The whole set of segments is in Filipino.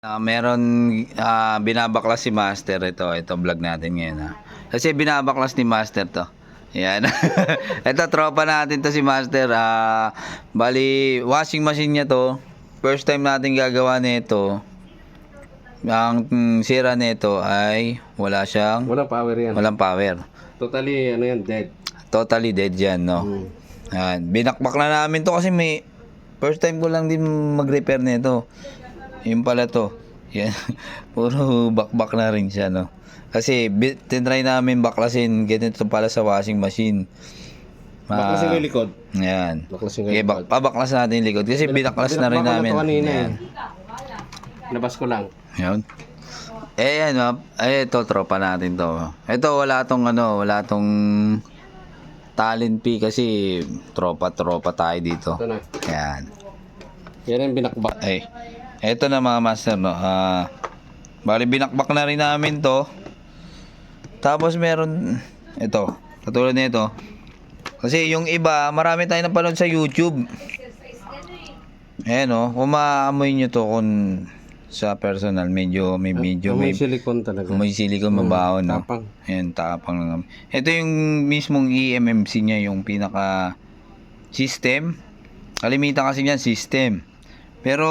Meron binabaklas si Master ito vlog natin ngayon. Kasi binabaklas ni Master to. Yan. Ito tropa natin to si Master. Bali washing machine niya to. First time natin gagawa nito. Ang sira nito ay Walang power yan. walang power. Totally, ano yan, dead. Totally dead yan, no. Yan. Binakbak na namin to kasi may first time ko lang din mag-repair nito. Yung pala to. Yan. Puro bakbak na rin siya, no. Kasi tinry namin baklasin ganito pala sa washing machine. Baklasin ko yung likod. Yan. Baklasin ko Okay, yung likod. pabaklas natin yung likod kasi binaklas na rin namin. Kanina, Labas ko lang. Yan. Yan, ito tropa natin to. Ito wala tong talent fee kasi tropa tayo dito. Ito na. Yan. Yan yung binakbak. Ito na mga master, no. Bali binakbak na rin namin to. Tapos meron ito, katulad nito. Kasi yung iba, marami tayong napanood sa YouTube. Ayan, no. Kung maamoy nyo to kung sa personal, medyo may silicone talaga. may silicone mabaho, no. Tapang. Ayan, tapang lang. Ito yung mismong EMMC niya, yung pinaka system. Kalimitan kasi niyan system. Pero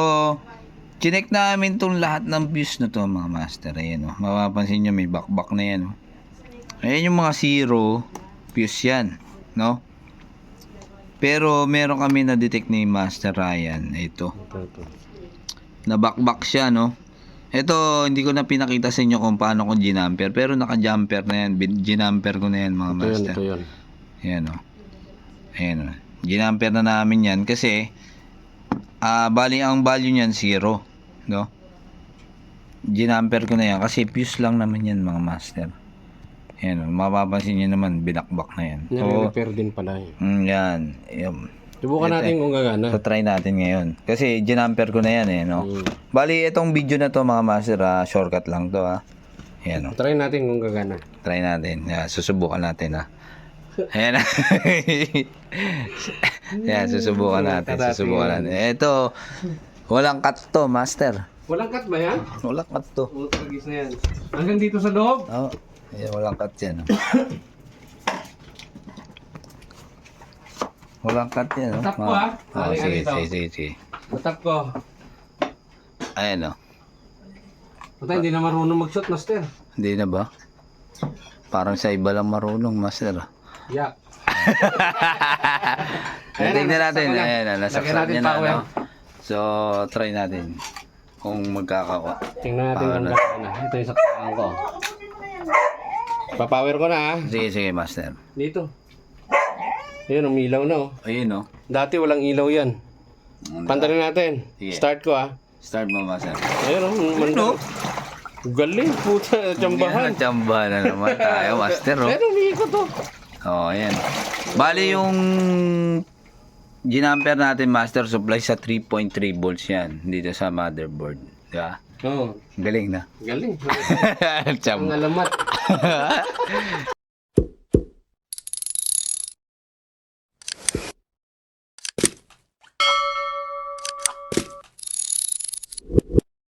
chinek namin tong lahat ng views na to mga master. Ayan, oh. Mapapansin nyo may bakbak na yan, oh. Ayan yung mga zero views yan, no. Pero meron kami na detect ni Master Ryan. Ito. Nabakbak siya, no. Ito hindi ko na pinakita sa inyo kung paano ko ginamper, pero naka-jumper na yan. Ginamper ko na yan mga master. Ito yun. Ayan, oh. Ayan, oh. Ginamper na namin yan kasi bali ang value niyan 0, no. Ginamper ko na yan kasi fuse lang naman yan mga master. Ayan, oh. Mapapansin niyo naman binakbak na yan. So, repair din pala yun. yan. Subukan natin kung gagana. So try natin ngayon. Kasi ginamper ko na yan, no. Bali itong video na to mga master, shortcut lang to, Ayan, oh. Try natin kung gagana. Try natin. Susubukan natin, Ayan. Yan, susubukan natin. Ito, walang cut to, master. Walang cut ba yan? Walang cut to. Tragis na yan. Hanggang dito sa loob? Oo. Ayan, walang cut yan. Walang cut yan. Tap ko, Sige. Matap ko. Ayan, Patay, hindi na marunong mag-shot, master. Hindi na ba? Parang sa iba lang marunong, master. Yak. Tingnan natin. Ayan, nasaksak niya na, power. So, try natin kung magkakawa. Tingnan natin kung gagana. Ito yung saksakan ko. Papower ko na, Sige, master. Dito. Ayun, umilaw na, Ayun, Dati walang ilaw yan. Pantarin natin. Sige. Start ko, Start mo, master. Ayun, galing, puta, tsambahan. Tsambahan na naman tayo, master, Ayun, umiikot, Ayan. Bali yung ginamper natin, master, supply sa 3.3 volts yan dito sa motherboard. Diba? Oo. Galing na. Galing. Tsamba. Ang alamat.